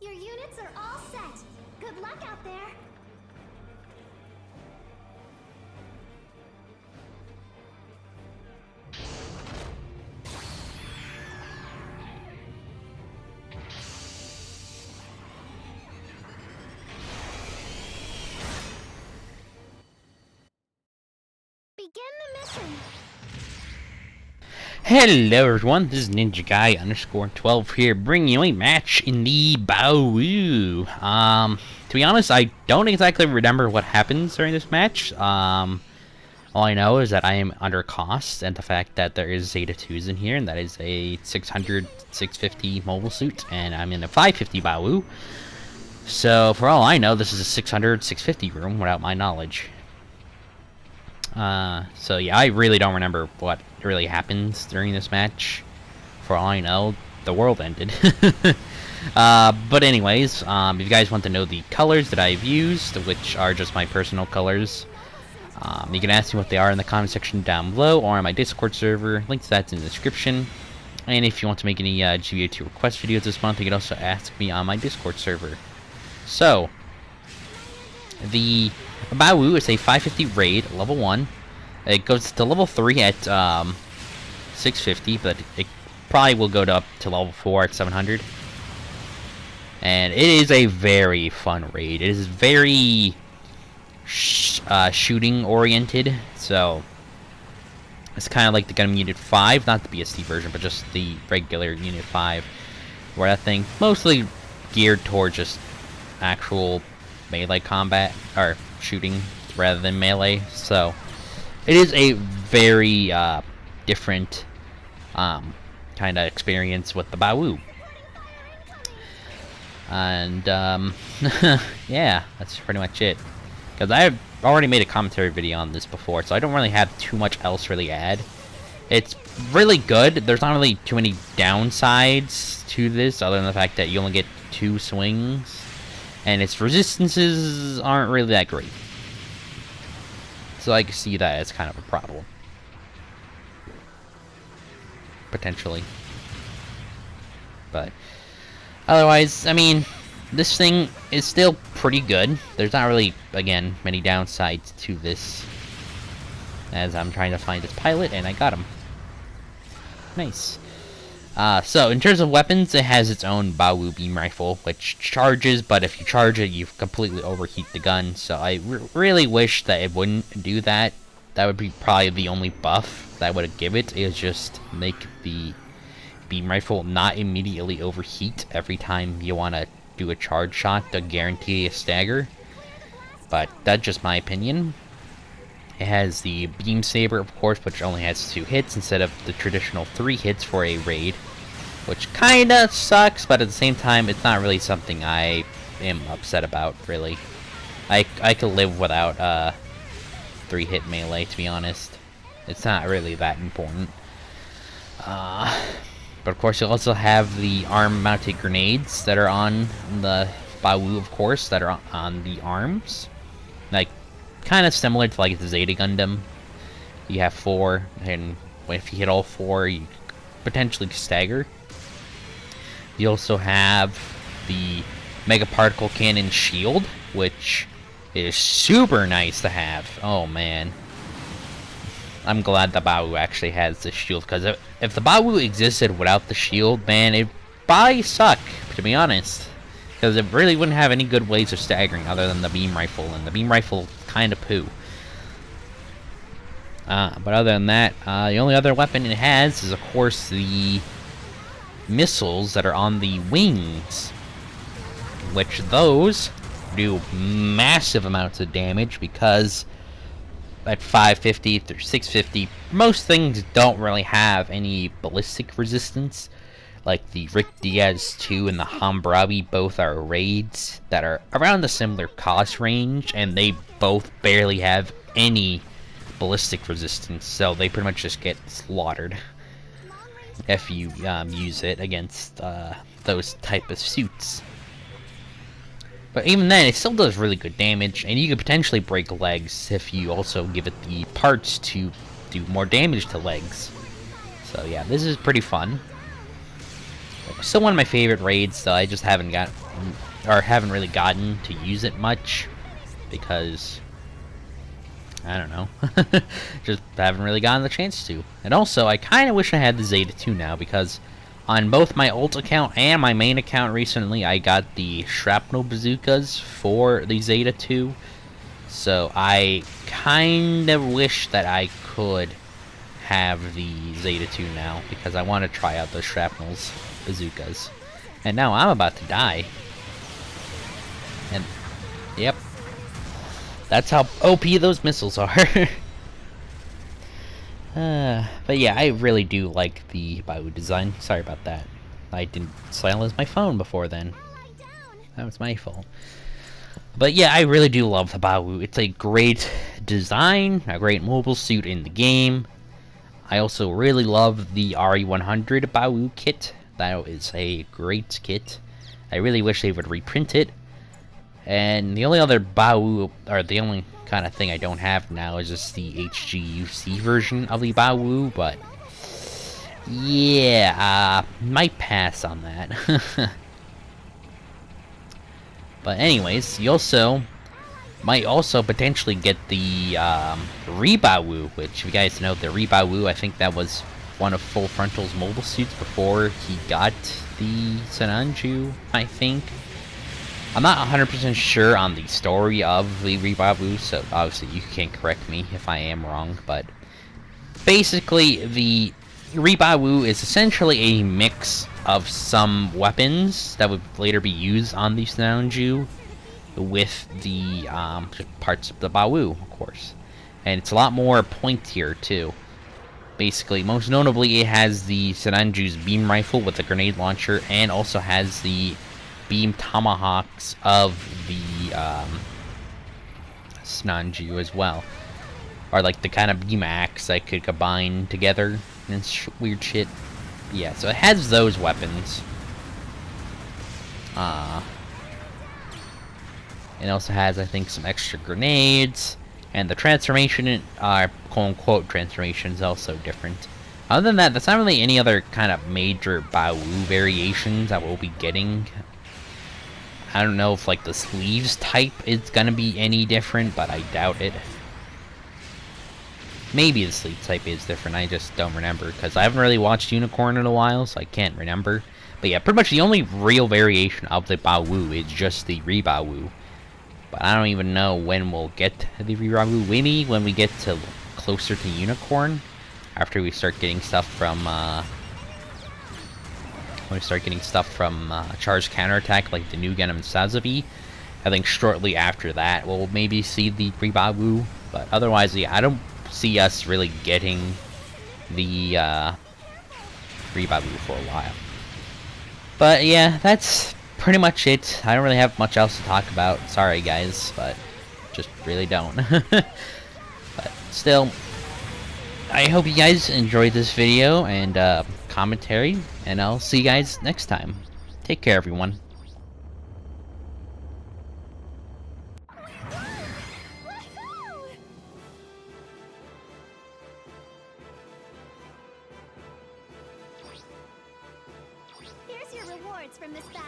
Your units are all set. Good luck out there. Begin the mission. Hello everyone, this is Ninja Guy _12 here, bringing you a match in the Bawoo. To be honest, I don't exactly remember what happens during this match. All I know is that I am under cost, and the fact that there is Zeta 2s in here, and that is a 600, 650 mobile suit, and I'm in a 550 Bawoo. So, for all I know, this is a 600, 650 room without my knowledge. So yeah, I really don't remember what really happens during this match. For all I know, the world ended. But anyways, if you guys want to know the colors that I've used, which are just my personal colors, you can ask me what they are in the comment section down below, or on my Discord server. Link to that's in the description. And if you want to make any GB02 request videos this month, you can also ask me on my Discord server. So, the Bawoo is a 550 raid, level 1. It goes to level 3 at 650, but it probably will go up to level 4 at 700. And it is a very fun raid. It is very shooting oriented, so it's kind of like the Gun Unit 5, not the BST version, but just the regular Unit 5, where that thing mostly geared towards just actual melee combat, or shooting rather than melee. So it is a very different kind of experience with the Bawoo. And yeah, that's pretty much it. Because I've already made a commentary video on this before, so I don't really have too much else really add. It's really good. There's not really too many downsides to this, other than the fact that you only get 2 swings, and its resistances aren't really that great. So I can see that as kind of a problem. Potentially. But otherwise, I mean, this thing is still pretty good. There's not really, again, many downsides to this. As I'm trying to find this pilot, and I got him. Nice. So, in terms of weapons, it has its own Bawoo beam rifle, which charges, but if you charge it, you completely overheat the gun, so I really wish that it wouldn't do that. That would be probably the only buff that I would give it, is just make the beam rifle not immediately overheat every time you want to do a charge shot to guarantee a stagger. But that's just my opinion. It has the beam saber, of course, which only has 2 hits instead of the traditional 3 hits for a raid, which kinda sucks, but at the same time, it's not really something I am upset about, really. I could live without 3-hit melee, to be honest. It's not really that important. But of course, you also have the arm-mounted grenades that are on the Bawoo, of course, that are on the arms. Like, kind of similar to like the Zeta Gundam. You have 4, and if you hit all 4, you potentially stagger. You also have the Mega Particle Cannon shield, which is super nice to have. Oh man, I'm glad the Bawoo actually has this shield, because if the Bawoo existed without the shield, man, it'd probably suck, to be honest. Because it really wouldn't have any good ways of staggering other than the beam rifle, and the beam rifle kind of poo. But other than that, the only other weapon it has is, of course, the missiles that are on the wings, which those do massive amounts of damage, because at 550 through 650, most things don't really have any ballistic resistance. Like the Rick Diaz 2 and the Hambrabi both are raids that are around a similar cost range, and they both barely have any ballistic resistance, so they pretty much just get slaughtered if you use it against those type of suits. But even then, it still does really good damage, and you could potentially break legs if you also give it the parts to do more damage to legs. So yeah, this is pretty fun. still one of my favorite raids, so I just haven't really gotten to use it much because I don't know, just haven't really gotten the chance to. And also, I kind of wish I had the Zeta 2 now because on both my ult account and my main account recently, I got the shrapnel bazookas for the Zeta 2. So I kind of wish that I could have the Zeta 2 now because I want to try out those shrapnels bazookas. And now I'm about to die. And yep, that's how OP those missiles are. But yeah, I really do like the Bawoo design. Sorry about that. I didn't silence my phone before then. That was my fault. But yeah, I really do love the Bawoo. It's a great design, a great mobile suit in the game. I also really love the RE100 Bawoo kit. That is a great kit. I really wish they would reprint it. And the only other Bawoo, or the only kind of thing I don't have now is just the HGUC version of the Bawoo, but yeah, might pass on that. But anyways, you also might also potentially get the Rebawoo, which if you guys know the Rebawoo, I think that was one of Full Frontal's mobile suits before he got the Sananju, I think. I'm not 100% sure on the story of the Rebawoo, so obviously you can correct me if I am wrong, but basically the Rebawoo is essentially a mix of some weapons that would later be used on the Sananju with the parts of the Bawoo, of course. And it's a lot more pointier, too. Basically, most notably, it has the Sananju's beam rifle with a grenade launcher, and also has the beam tomahawks of the Sananju as well. Or like the kind of beam axe that could combine together and weird shit. Yeah, so it has those weapons. It also has, I think, some extra grenades, and the transformation, quote-unquote transformation, is also different. Other than that, there's not really any other kind of major Bawoo variations that we'll be getting. I don't know if, like, the sleeves type is gonna be any different, but I doubt it. Maybe the sleeve type is different, I just don't remember, because I haven't really watched Unicorn in a while, so I can't remember. But yeah, pretty much the only real variation of the Bawoo is just the Rebawoo. But I don't even know when we'll get the Rebawoo. Maybe when we get to closer to Unicorn, after we start getting stuff from Charged Counterattack, like the new Gun and Sazabi. I think shortly after that we'll maybe see the Rebawoo. But otherwise, yeah, I don't see us really getting the Rebawoo for a while. But yeah, that's pretty much it. I don't really have much else to talk about. Sorry guys, but just really don't. But still, I hope you guys enjoyed this video and commentary, and I'll see you guys next time. Take care, everyone. Here's your rewards from this battle.